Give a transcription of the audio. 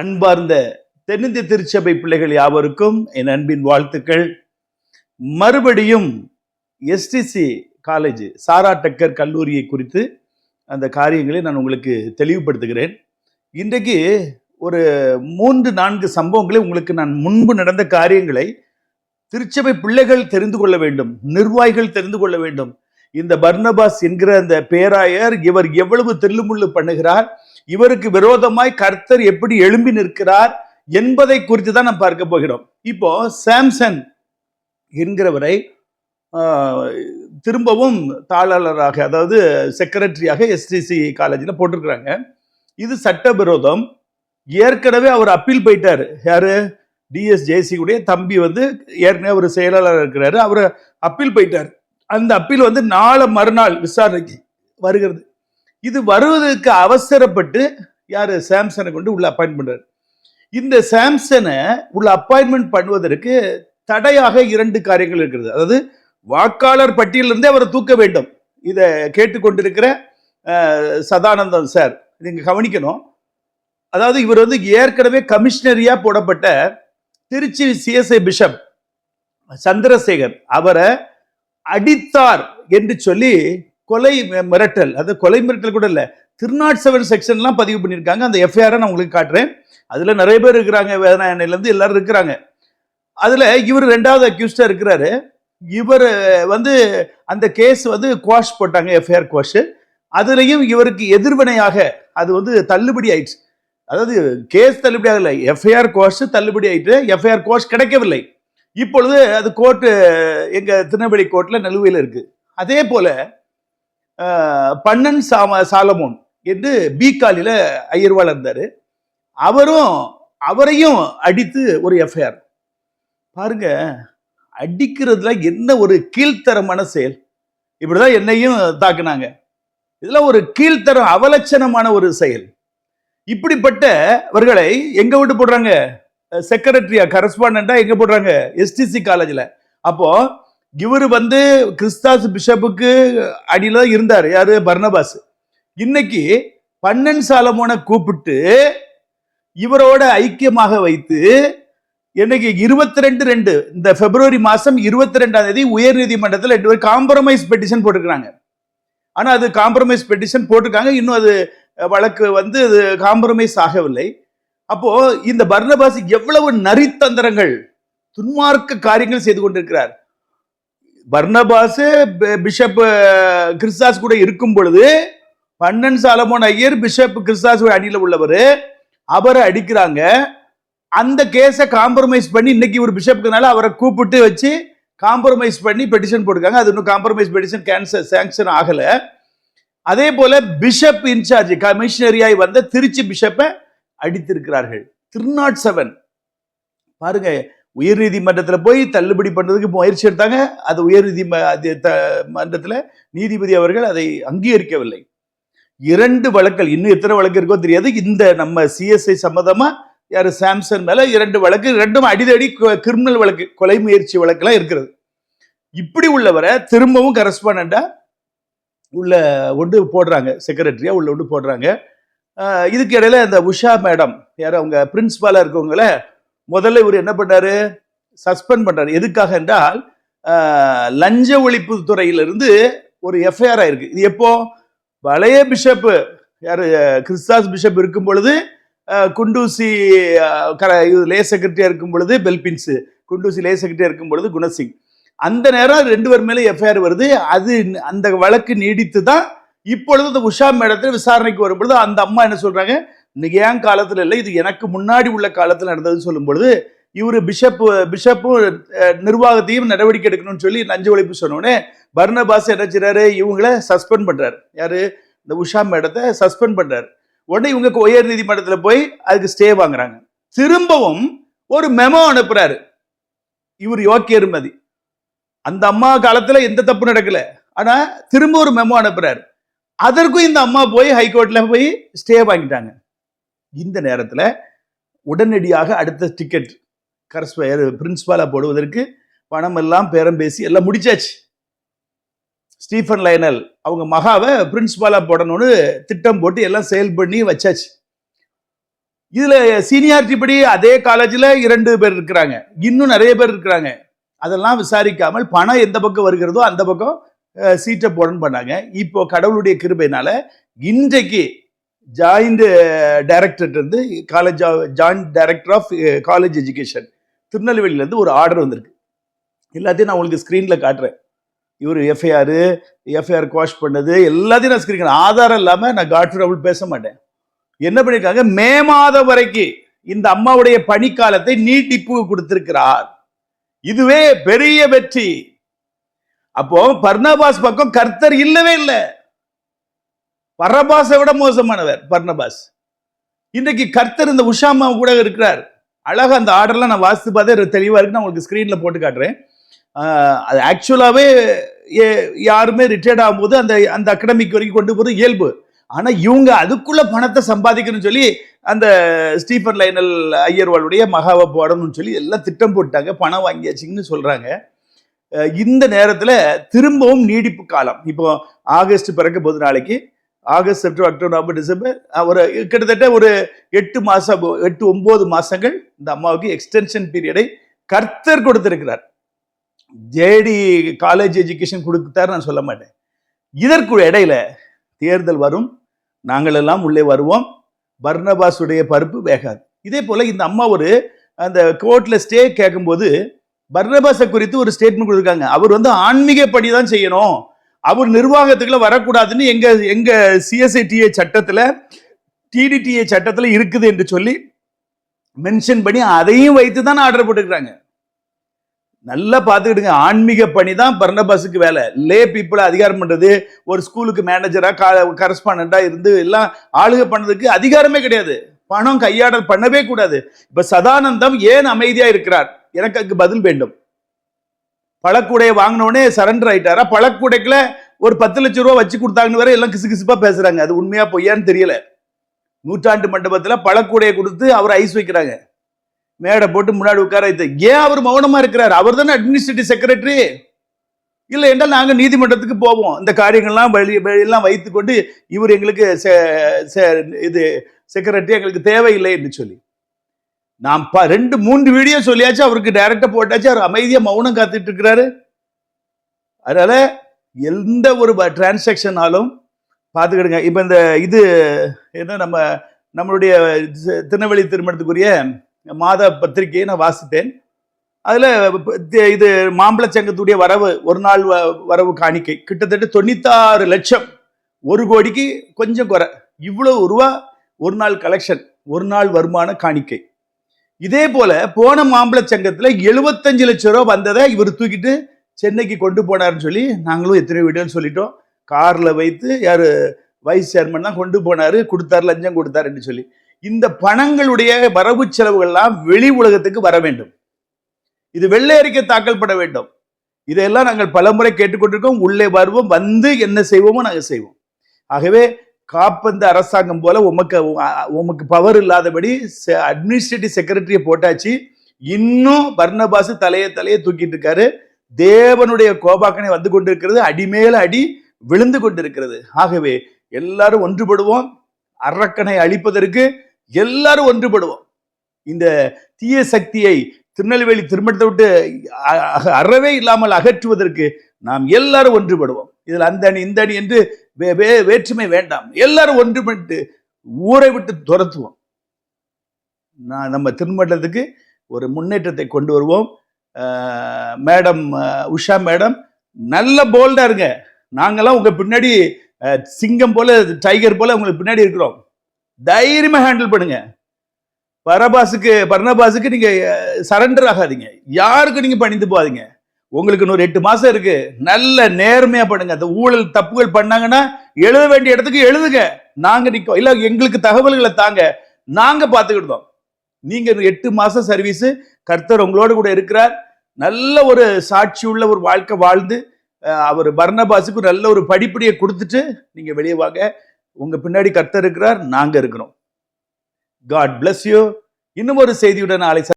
அன்பார்ந்த தென்னிந்திய திருச்சபை பிள்ளைகள் யாவருக்கும் என் அன்பின் வாழ்த்துக்கள். மறுபடியும் எஸ்டிசி காலேஜ் சாரா டக்கர் கல்லூரியை குறித்து அந்த காரியங்களை நான் உங்களுக்கு தெளிவுபடுத்துகிறேன். இன்றைக்கு ஒரு 3-4 சம்பவங்களை உங்களுக்கு நான் முன்பு நடந்த காரியங்களை திருச்சபை பிள்ளைகள் தெரிந்து கொள்ள வேண்டும், நிர்வாகிகள் தெரிந்து கொள்ள வேண்டும். இந்த பர்னபாஸ் என்கிற அந்த பேராயர் இவர் எவ்வளவு தில்லுமுள்ளு பண்ணுகிறார், இவருக்கு விரோதமாய் கர்த்தர் எப்படி எழும்பி நிற்கிறார் என்பதை குறித்து தான் நாம் பார்க்க போகிறோம். இப்போ சாம்சன் என்கிறவரை திரும்பவும் தாளாளராக, அதாவது செக்ரட்டரியாக எஸ்டிசி காலேஜில் போட்டிருக்கிறாங்க. இது சட்டவிரோதம். ஏற்கனவே அவர் அப்பீல் போயிட்டாரு. யாரு? டிஎஸ் ஜேசியுடைய தம்பி ஏற்கனவே ஒரு செயலாளர் இருக்கிறாரு, அவர் அப்பீல் போயிட்டார். அந்த அப்பீல் நாளை மறுநாள் விசாரணைக்கு வருகிறது. இது வருவதற்கு அவசரப்பட்டு யாரு? சாம்சனை கொண்டு உள்ள அப்பாயின்ட் பண்றாரு. இந்த சாம்சனை உள்ள அப்பாயின்மெண்ட் பண்ணுவதற்கு தடையாக 2 காரியங்கள் இருக்கிறது. அதாவது வாக்காளர் பட்டியலிருந்தே அவரை தூக்க வேண்டும். இதை கேட்டுக்கொண்டிருக்கிற சதானந்தம் சார், நீங்க கவனிக்கணும். அதாவது இவர் ஏற்கனவே கமிஷனரியா போடப்பட்ட திருச்சி சிஎஸ்ஐ பிஷப் சந்திரசேகர் அவரை அடித்தார் என்று சொல்லி கொலை மிரட்டல், அது கொலை மிரட்டல் கூட இல்ல, 307 செக்ஷன்லாம் பதிவு பண்ணியிருக்காங்க. அந்த எஃப்ஐஆரை நான் உங்களுக்கு காட்டுறேன். அதுல நிறைய பேர் இருக்கிறாங்க, வேதநாயனில இருந்து எல்லாரும் இருக்கிறாங்க. அதுல இவர் 2வது அக்யூஸ்டா இருக்கிறாரு. இவர் அந்த கேஸ் குவாஷ் போட்டாங்க, எஃப்ஐஆர் குவாஷ். அதுலயும் இவருக்கு எதிர்வினையாக அது தள்ளுபடி ஆயிடுச்சு. அதாவது கேஸ் தள்ளுபடி ஆகல, எஃப்ஐஆர் குவாஷ் தள்ளுபடி ஆயிட்டு எஃப்ஐஆர் குவாஷ் கிடைக்கவில்லை. இப்பொழுது அது கோர்ட்டு எங்க திருநெல்வேலி கோர்ட்ல நிலுவையில் இருக்கு. அதே போல பன்னன் சாலமோன் என்று பீகாலில ஐயர்வாள் இருந்தாரு. அவரையும் அடித்து ஒரு எஃப்ஐஆர். பாருங்க, அடிக்கிறதுல என்ன ஒரு கீழ்த்தரமான செயல். இப்படிதான் என்னையும் தாக்குனாங்க. இதெல்லாம் ஒரு கீழ்த்தரம், அவலட்சணமான ஒரு செயல். இப்படிப்பட்டவர்களை எங்க விட்டு போடுறாங்க? செக்ரட்டரியா, கரஸ்பாண்டா எங்க போடுறாங்க? எஸ்டிசி காலேஜ்ல. அப்போ இவர் கிறிஸ்தாஸ் பிஷப்புக்கு அடியில இருந்தார். யாரு? பர்னபாஸ். இன்னைக்கு பன்னன் சாலமோனை கூப்பிட்டு இவரோட ஐக்கியமாக வைத்து இன்னைக்கு 22 இந்த பிப்ரவரி மாசம் 22ஆம் தேதி உயர் நீதிமன்றத்தில் 2 பேர் காம்ப்ரமைஸ் பெட்டிஷன் போட்டிருக்காங்க. ஆனா அது காம்ப்ரமைஸ் பெட்டிஷன் போட்டிருக்காங்க, இன்னும் அது வழக்கு அது காம்ப்ரமைஸ் ஆகவில்லை. அப்போ இந்த பர்னபாஸ் எவ்வளவு நரித்தந்திரங்கள், துன்மார்க்க காரியங்கள் செய்து கொண்டிருக்கிறார். பர்னபாஸ் பிஷப் கிறிஸ்தாஸ் கூட இருக்கும் பொழுது பன்னன் சாலமோன் ஐயர் பிஷப் கிறிஸ்தாஸ் அணியில உள்ளவர், அவரை அடிக்கிறாங்க. அந்த கேஸை காம்ப்ரமைஸ் பண்ணி இன்னைக்கு ஒரு பிஷப்புக்குனால அவரை கூப்பிட்டு வச்சு காம்ப்ரமைஸ் பண்ணி பெட்டிஷன் போட்டிருக்காங்க. அது இன்னும் காம்ப்ரமைஸ் பெட்டிஷன் சாங்ஷன் ஆகல. அதே போல பிஷப் இன்சார்ஜ் கமிஷனரியாய் திருச்சி பிஷப்பை அடித்திருக்கிறார்கள். 307. பாருங்க, உயர் நீதிமன்றத்தில் போய் தள்ளுபடி பண்றதுக்கு முயற்சி எடுத்தாங்க. அது உயர் நீதிமன்றத்தில் நீதிபதி அவர்கள் அதை அங்கீகரிக்கவில்லை. 2 வழக்குகள், இன்னும் எத்தனை வழக்கு இருக்கோ தெரியாது. இந்த நம்ம சிஎஸ்ஐ சம்பந்தமா யாரு? சாம்சன் மேல 2 வழக்கு, 2ம் அடிதடி கிரிமினல் வழக்கு, கொலை முயற்சி வழக்கெல்லாம் இருக்கிறது. இப்படி உள்ளவரை திரும்பவும் கரஸ்பாண்டா உள்ள ஒன்று போடுறாங்க, செக்ரட்டரியா உள்ள ஒன்று போடுறாங்க. இதுக்கு இடையில இந்த உஷா மேடம், யார் அவங்க பிரின்சிபாலா இருக்கவங்கள முதல்ல இவர் என்ன பண்ணாரு? சஸ்பெண்ட் பண்றாரு. எதுக்காக என்றால் லஞ்ச ஒழிப்பு துறையிலிருந்து ஒரு எஃப்ஐஆர் ஆயிருக்கு. இது எப்போ? பழைய பிஷப் யாரு? கிறிஸ்தாஸ் பிஷப் இருக்கும் பொழுது, குண்டூசி லே செக்ரட்டரியா இருக்கும் பொழுது பெல்பின்ஸ், குண்டூசி லே செக்ரட்டரியா இருக்கும் பொழுது குணசிங். அந்த நேரம் 2 பேர் மேல எஃப்ஐஆர் வருது. அது அந்த வழக்கு நீடித்து தான் இப்பொழுது உஷா மேடத்தில் விசாரணைக்கு வரும்பொழுது அந்த அம்மா என்ன சொல்றாங்க? இன்னைக்கு ஏன் காலத்துல இல்லை, இது எனக்கு முன்னாடி உள்ள காலத்துல நடந்ததுன்னு சொல்லும் பொழுது இவரு பிஷப்பும் நிர்வாகத்தையும் நடவடிக்கை எடுக்கணும்னு சொல்லி லஞ்ச ஒழிப்பு சொன்னோடனே பர்னபாஸ் என்ன செய்றாரு? இவங்களை சஸ்பெண்ட் பண்றாரு. யாரு? இந்த உஷா மேடத்தை சஸ்பெண்ட் பண்றாரு. உடனே இவங்க உயர் நீதிமன்றத்தில் போய் அதுக்கு ஸ்டே வாங்குறாங்க. திரும்பவும் ஒரு மெமோ அனுப்புறாரு இவர் யோக்கியர்மதி. அந்த அம்மா காலத்துல எந்த தப்பு நடக்கல, ஆனா திரும்ப ஒரு மெமோ அனுப்புறாரு. அதற்கும் இந்த அம்மா போய் ஹைகோர்ட்ல போய் ஸ்டே வாங்கிட்டாங்க. இந்த நேரத்துல உடனடியாக அடுத்த டிக்கெட் பிரின்சிபாலா போடுவதற்கு பணம் எல்லாம் பேரம் பேசி எல்லாம் முடிச்சாச்சு. ஸ்டீஃபன் லைனல் அவங்க மகாவை பிரின்சிபாலா போடணும்னு திட்டம் போட்டு எல்லாம் செயல் பண்ணி வச்சாச்சு. இதுல சீனியாரிட்டி படி அதே காலேஜ்ல 2 பேர் இருக்கிறாங்க, இன்னும் நிறைய பேர் இருக்கிறாங்க. அதெல்லாம் விசாரிக்காமல் பணம் எந்த பக்கம் வருகிறதோ அந்த பக்கம் சீட்டை போடணும் பண்ணாங்க. இப்போ கடவுளுடைய கிருபையினால இன்றைக்கு ஜாயிண்ட் டைரக்டர் இருந்து joint director of college education திருநெல்வேலியில இருந்து ஒரு ஆர்டர் வந்திருக்கு. எல்லாத்தையும் நான் உங்களுக்கு ஸ்கிரீன்ல காட்டுறேன். இவர் எஃப்ஐஆர் குவாஷ் பண்ணது எல்லாத்தையும் நான் ஸ்கிரீன், ஆதாரம் இல்லாம நான் காட்ஃப்ரே அவள் பேச மாட்டேன். என்ன பண்ணிருக்காங்க, மே மாதம் வரைக்கும் இந்த அம்மாவுடைய பணிக்காலத்தை நீட்டிப்பு கொடுத்திருக்கிறார். இதுவே பெரிய வெற்றி. அப்போ பர்னபாஸ் பக்கம் கர்த்தர் இல்லவே இல்லை. பரபாசை விட மோசமானவர் பர்னபாஸ். இன்றைக்கு கர்த்தர் இந்த உஷாமா கூட இருக்கிறார். அழகா அந்த ஆர்டர்லாம் நான் வாசித்து பார்த்தே தெளிவா இருக்கு. நான் உங்களுக்கு ஸ்கிரீன்ல போட்டு காட்டுறேன். அது ஆக்சுவலாவே யாருமே ரிட்டையர்ட் ஆகும்போது அந்த அந்த அகாடமிக் வரைக்கும் கொண்டு போறது இயல்பு. ஆனா இவங்க அதுக்குள்ள பணத்தை சம்பாதிக்கணும்னு சொல்லி அந்த ஸ்டீஃபன் லைனல் ஐயர்வாளுடைய மகாவை போடணும்னு சொல்லி எல்லாம் திட்டம் போட்டாங்க, பணம் வாங்கியாச்சுன்னு சொல்றாங்க. இந்த நேரத்துல திரும்பவும் நீடிப்பு காலம், இப்போ ஆகஸ்ட் பிறக்க போது, நாளைக்கு August, September, October, November, December, ஒரு கிட்டத்தட்ட ஒரு 8-9 மாசங்கள் இந்த அம்மாவுக்கு எக்ஸ்டென்ஷன் பீரியடை கர்த்தர் கொடுத்திருக்கிறார். ஜேடி காலேஜ் எஜுகேஷன் கொடுத்தாரு நான் சொல்ல மாட்டேன். இதற்கு இடையில தேர்தல் வரும், நாங்கள் எல்லாம் உள்ளே வருவோம், பர்னபாஸுடைய பருப்பு வேகாது. இதே போல இந்த அம்மா ஒரு அந்த கோர்ட்ல ஸ்டே கேட்கும்போது பர்னபாஸை குறித்து ஒரு ஸ்டேட்மெண்ட் கொடுத்திருக்காங்க. அவர் ஆன்மீக படி தான் செய்யணும், அவர் நிர்வாகத்துக்குள்ள வரக்கூடாதுன்னு எங்க சிஎஸ்ஐடிஏ சட்டத்துல, டிடிடிஏ சட்டத்துல இருக்குது என்று சொல்லி மென்ஷன் பண்ணி அதையும் வைத்து தான் ஆர்டர் போட்டுக்கிறாங்க. நல்லா பார்த்துக்கிடுங்க, ஆன்மீக பணி தான் பர்னபாஸுக்கு வேலை. லே பீப்புளை அதிகாரம் பண்றது, ஒரு ஸ்கூலுக்கு மேனேஜரா கரஸ்பாண்டா இருந்து எல்லாம் ஆளுகை பண்ணதுக்கு அதிகாரமே கிடையாது. பணம் கையாடல் பண்ணவே கூடாது. இப்ப சதானந்தம் ஏன் அமைதியா இருக்கிறார்? எனக்கு அதுக்கு பதில் வேண்டும். பழக்கூடைய வாங்கினோடனே சரண்டர் ஆயிட்டாரா? பழக்கூடைக்குல ஒரு 10 லட்சம் ரூபாய் வச்சு கொடுத்தாங்கன்னு வேற எல்லாம் கிசு கிசுப்பா பேசுறாங்க. அது உண்மையா பொய்யான்னு தெரியல. நூற்றாண்டு மண்டபத்துல பழக்கூடைய கொடுத்து அவர் ஐஸ் வைக்கிறாங்க, மேடை போட்டு முன்னாடி உட்கார வைத்து. ஏன் அவர் மௌனமா இருக்கிறார்? அவர் தானே அட்மினிஸ்ட்ரேட்டிவ் செக்ரட்டரி. இல்லை என்றால் நாங்க நீதிமன்றத்துக்கு போவோம், இந்த காரியங்கள்லாம் வெளியெல்லாம் வைத்து கொண்டு இவர் எங்களுக்கு இது செக்ரட்டரி எங்களுக்கு தேவையில்லை என்று சொல்லி நாம் 2-3 வீடியோ சொல்லியாச்சு, அவருக்கு டைரக்டா போட்டாச்சு, அவர் அமைதியா மௌனம் காத்துட்டு இருக்கிறாரு. அதனால எந்த ஒரு டிரான்சாக்ஷனாலும் பார்த்துக்கிடுங்க. இப்ப இந்த இது என்ன, நம்மளுடைய திருநெல்வேலி திருமணத்துக்குரிய மாத பத்திரிகையை நான் வாசித்தேன். அதுல இது மாம்பழ சங்கத்துடைய வரவு, ஒரு நாள் வரவு காணிக்கை கிட்டத்தட்ட 96 லட்சம், 1 கோடிக்கு கொஞ்சம் குறை, இவ்வளவு ரூபா ஒரு நாள் கலெக்ஷன், ஒரு நாள் வருமான காணிக்கை. இதே போல போன மாம்பழ சங்கத்துல 75 லட்சம் ரூபாய் வந்ததை இவர் தூக்கிட்டு சென்னைக்கு கொண்டு போனார்னு சொல்லி நாங்களும் எத்தனை வீடியோன்னு சொல்லிட்டோம். கார்ல வைத்து யாரு வைஸ் சேர்மன் தான் கொண்டு போனாரு, கொடுத்தாரு, லஞ்சம் கொடுத்தாருன்னு சொல்லி. இந்த பணங்களுடைய வரவு செலவுகள்லாம் வெளி உலகத்துக்கு வர வேண்டும். இது வெள்ளை அறிக்கை தாக்கல் பட வேண்டும். இதையெல்லாம் நாங்கள் பலமுறை கேட்டுக்கொண்டிருக்கோம். உள்ளே வருவோம், வந்து என்ன செய்வோமோ நாங்கள் செய்வோம். ஆகவே காப்பந்த அரசாங்கம் போல உமக்கு பவர் இல்லாதபடி அட்மினிஸ்ட்ரேட்டிவ் செக்ரட்டரியை போட்டாச்சு. இன்னும் பர்னபாஸ் தலையை தூக்கிட்டு இருக்காரு. தேவனுடைய கோபாக்கனை வந்து கொண்டிருக்கிறது, அடிமேல அடி விழுந்து கொண்டிருக்கிறது. ஆகவே எல்லாரும் ஒன்றுபடுவோம், அரக்கனை அழிப்பதற்கு எல்லாரும் ஒன்றுபடுவோம். இந்த தீய சக்தியை திருநெல்வேலி திருமணத்தை விட்டு அறவே இல்லாமல் அகற்றுவதற்கு நாம் எல்லாரும் ஒன்றுபடுவோம். இதில் அந்த அணி இந்த அணி என்று வேற்றுமை வேண்டாம். எல்லாரும் ஒன்றுபட்டு ஊரை விட்டு துரத்துவோம். நம்ம திருமணத்துக்கு ஒரு முன்னேற்றத்தை கொண்டு வருவோம். மேடம் உஷா மேடம் நல்ல போல்டா இருங்க. நாங்கெல்லாம் உங்க பின்னாடி சிங்கம் போல, டைகர் போல உங்களுக்கு பின்னாடி இருக்கிறோம். தைரியமா ஹேண்டில் பண்ணுங்க. பர்னபாஸுக்கு நீங்க சரண்டர் ஆகாதீங்க, யாருக்கு நீங்க பணிந்து போகாதீங்க. உங்களுக்கு இன்னொரு 8 மாசம் இருக்கு. நல்ல நேர்மையா பண்ணுங்க. அந்த ஊழல் தப்புகள் பண்ணாங்கன்னா எழுத வேண்டிய இடத்துக்கு எழுதுங்க. நாங்க நிற்கும், இல்ல எங்களுக்கு தகவல்களை தாங்க, நாங்க பார்த்துக்கிட்டோம். நீங்க 8 மாசம் சர்வீஸ், கர்த்தர் உங்களோட கூட இருக்கிறார். நல்ல ஒரு சாட்சி உள்ள ஒரு வாழ்க்கை வாழ்ந்து அவர் பர்னபாஸுக்கு நல்ல ஒரு படிப்படியை கொடுத்துட்டு நீங்க வெளியே வாங்க. உங்க பின்னாடி கர்த்தர் இருக்கிறார், நாங்க இருக்கிறோம். God bless you. இன்னும் ஒரு செய்தியுடன் நாளை